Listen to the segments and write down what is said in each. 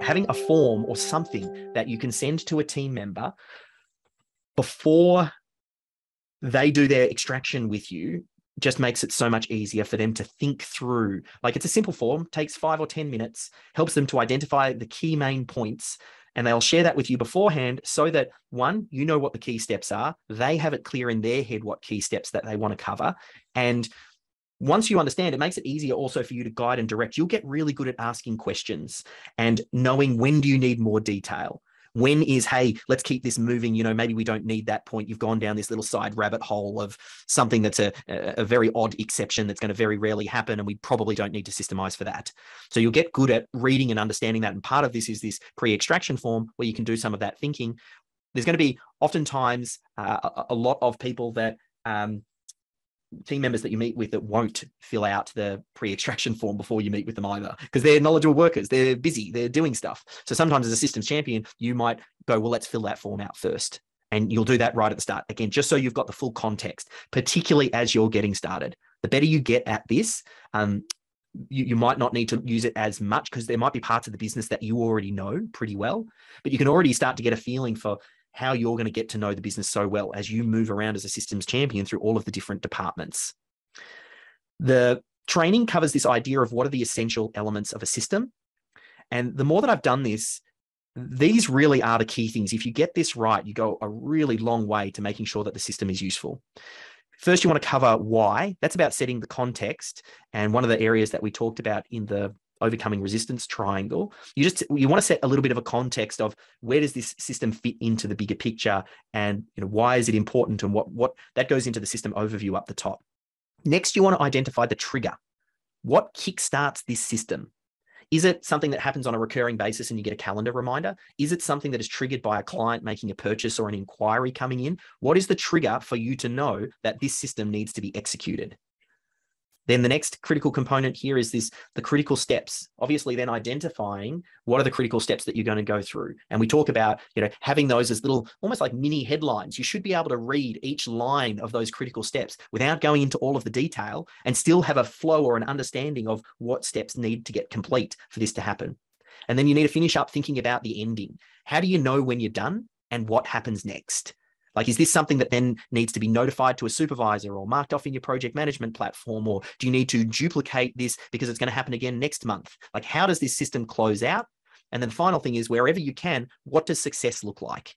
having a form or something that you can send to a team member before they do their extraction with you just makes it so much easier for them to think through. Like, it's a simple form, takes 5 or 10 minutes, helps them to identify the key main points, and they'll share that with you beforehand so that, one, you know what the key steps are. They have it clear in their head what key steps that they want to cover. And once you understand, it makes it easier also for you to guide and direct. You'll get really good at asking questions and knowing when do you need more detail. When is, hey, let's keep this moving. You know, maybe we don't need that point. You've gone down this little side rabbit hole of something that's a very odd exception that's going to very rarely happen, and we probably don't need to systemize for that. So you'll get good at reading and understanding that. And part of this is this pre-extraction form where you can do some of that thinking. There's going to be oftentimes a lot of people that team members that you meet with that won't fill out the pre-extraction form before you meet with them either, because they're knowledgeable workers, they're busy, they're doing stuff. So sometimes as a systems champion, you might go, well, let's fill that form out first. And you'll do that right at the start. Again, just so you've got the full context, particularly as you're getting started. The better you get at this, you might not need to use it as much because there might be parts of the business that you already know pretty well, but you can already start to get a feeling for how you're going to get to know the business so well as you move around as a systems champion through all of the different departments. The training covers this idea of what are the essential elements of a system. And the more that I've done this, these really are the key things. If you get this right, you go a really long way to making sure that the system is useful. First, you want to cover why. That's about setting the context. And one of the areas that we talked about in the overcoming resistance triangle, you want to set a little bit of a context of where does this system fit into the bigger picture, and why is it important, and what that goes into the system overview up the top. Next, you want to identify the trigger. What kickstarts this system? Is it something that happens on a recurring basis and you get a calendar reminder? Is it something that is triggered by a client making a purchase or an inquiry coming in? What is the trigger for you to know that this system needs to be executed? Then the next critical component here is the critical steps. Obviously, then identifying what are the critical steps that you're going to go through. And we talk about, having those as little, almost like mini headlines. You should be able to read each line of those critical steps without going into all of the detail and still have a flow or an understanding of what steps need to get complete for this to happen. And then you need to finish up thinking about the ending. How do you know when you're done and what happens next? Like, is this something that then needs to be notified to a supervisor or marked off in your project management platform? Or do you need to duplicate this because it's going to happen again next month? Like, how does this system close out? And then the final thing is, wherever you can, what does success look like?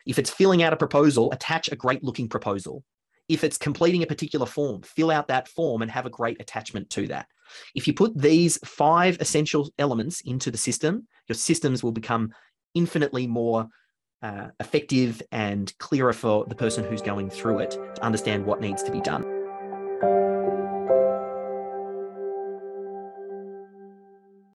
If it's filling out a proposal, attach a great looking proposal. If it's completing a particular form, fill out that form and have a great attachment to that. If you put these 5 essential elements into the system, your systems will become infinitely more effective and clearer for the person who's going through it to understand what needs to be done.